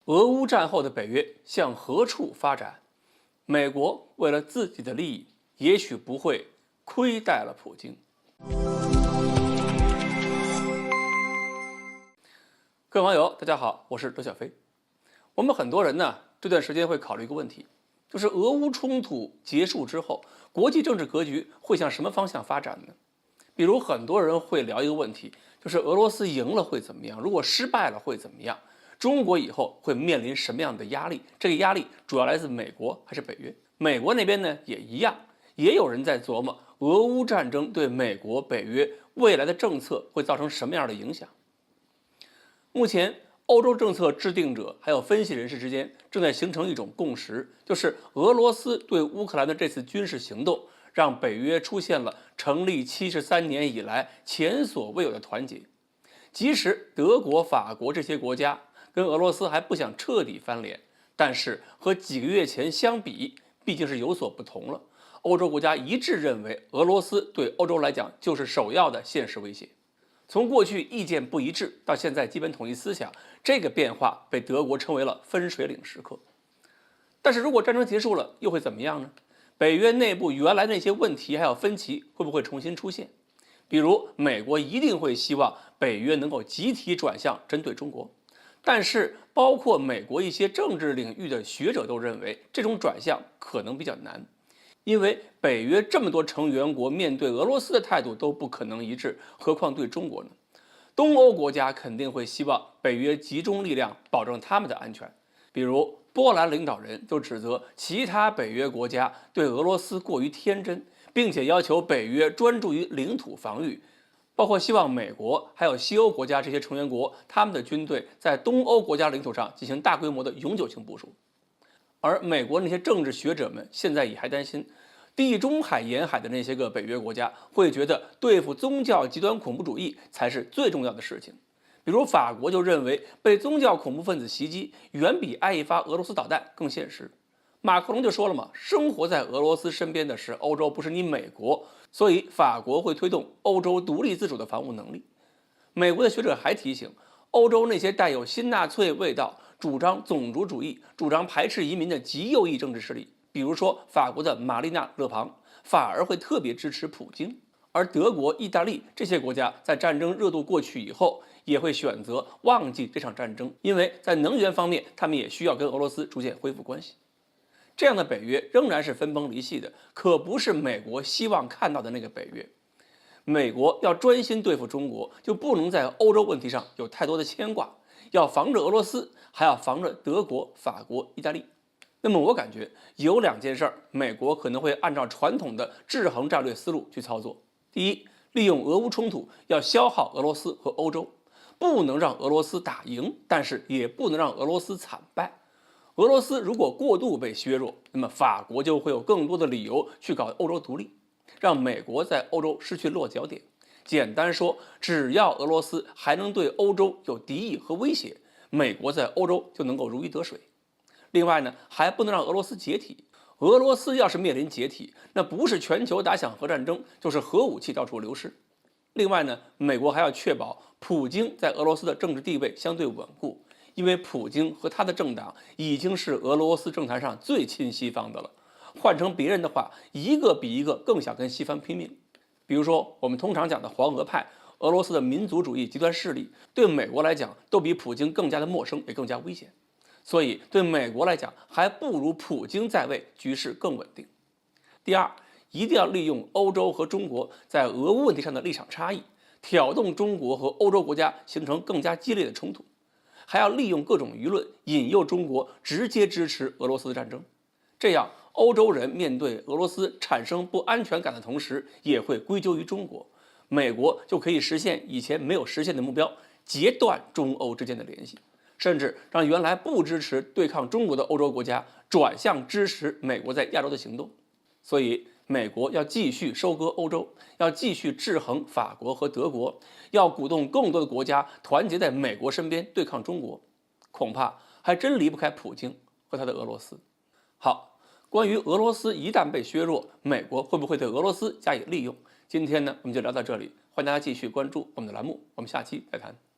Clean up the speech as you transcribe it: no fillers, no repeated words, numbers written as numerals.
俄乌战后的北约向何处发展？美国为了自己的利益，也许不会亏待了普京。各位网友，大家好，我是周小飞。我们很多人呢，这段时间会考虑一个问题，就是俄乌冲突结束之后，国际政治格局会向什么方向发展呢？比如很多人会聊一个问题，就是俄罗斯赢了会怎么样？如果失败了会怎么样？中国以后会面临什么样的压力？这个压力主要来自美国还是北约？美国那边呢也一样，也有人在琢磨俄乌战争对美国、北约未来的政策会造成什么样的影响。目前，欧洲政策制定者还有分析人士之间正在形成一种共识，就是俄罗斯对乌克兰的这次军事行动，让北约出现了成立73年以来前所未有的团结。即使德国、法国这些国家跟俄罗斯还不想彻底翻脸，但是和几个月前相比，毕竟是有所不同了。欧洲国家一致认为，俄罗斯对欧洲来讲就是首要的现实威胁。从过去意见不一致到现在基本统一思想，这个变化被德国称为了分水岭时刻。但是如果战争结束了，又会怎么样呢？北约内部原来那些问题还有分歧会不会重新出现？比如美国一定会希望北约能够集体转向针对中国，但是包括美国一些政治领域的学者都认为，这种转向可能比较难，因为北约这么多成员国面对俄罗斯的态度都不可能一致，何况对中国呢？东欧国家肯定会希望北约集中力量保证他们的安全，比如波兰领导人就指责其他北约国家对俄罗斯过于天真，并且要求北约专注于领土防御，包括希望美国还有西欧国家这些成员国，他们的军队在东欧国家领土上进行大规模的永久性部署。而美国那些政治学者们现在也还担心，地中海沿海的那些个北约国家会觉得对付宗教极端恐怖主义才是最重要的事情。比如法国就认为被宗教恐怖分子袭击远比挨一发俄罗斯导弹更现实。马克龙就说了嘛，生活在俄罗斯身边的是欧洲，不是你美国，所以法国会推动欧洲独立自主的防务能力。美国的学者还提醒，欧洲那些带有新纳粹味道、主张种族主义、主张排斥移民的极右翼政治势力，比如说法国的玛丽娜·勒庞，反而会特别支持普京。而德国、意大利这些国家在战争热度过去以后，也会选择忘记这场战争，因为在能源方面，他们也需要跟俄罗斯逐渐恢复关系。这样的北约仍然是分崩离析的，可不是美国希望看到的那个北约。美国要专心对付中国，就不能在欧洲问题上有太多的牵挂，要防着俄罗斯，还要防着德国、法国、意大利。那么我感觉有两件事，美国可能会按照传统的制衡战略思路去操作。第一，利用俄乌冲突要消耗俄罗斯和欧洲，不能让俄罗斯打赢，但是也不能让俄罗斯惨败。俄罗斯如果过度被削弱，那么法国就会有更多的理由去搞欧洲独立，让美国在欧洲失去落脚点。简单说，只要俄罗斯还能对欧洲有敌意和威胁，美国在欧洲就能够如鱼得水。另外呢，还不能让俄罗斯解体。俄罗斯要是面临解体，那不是全球打响核战争，就是核武器到处流失。另外呢，美国还要确保普京在俄罗斯的政治地位相对稳固，因为普京和他的政党已经是俄罗斯政坛上最亲西方的了。换成别人的话，一个比一个更想跟西方拼命。比如说我们通常讲的黄俄派、俄罗斯的民族主义极端势力，对美国来讲都比普京更加的陌生，也更加危险。所以对美国来讲，还不如普京在位，局势更稳定。第二，一定要利用欧洲和中国在俄乌问题上的立场差异，挑动中国和欧洲国家形成更加激烈的冲突。还要利用各种舆论引诱中国直接支持俄罗斯的战争，这样欧洲人面对俄罗斯产生不安全感的同时，也会归咎于中国，美国就可以实现以前没有实现的目标，截断中欧之间的联系，甚至让原来不支持对抗中国的欧洲国家转向支持美国在亚洲的行动。所以美国要继续收割欧洲，要继续制衡法国和德国，要鼓动更多的国家团结在美国身边对抗中国，恐怕还真离不开普京和他的俄罗斯。好，关于俄罗斯一旦被削弱，美国会不会对俄罗斯加以利用？今天呢，我们就聊到这里，欢迎大家继续关注我们的栏目，我们下期再谈。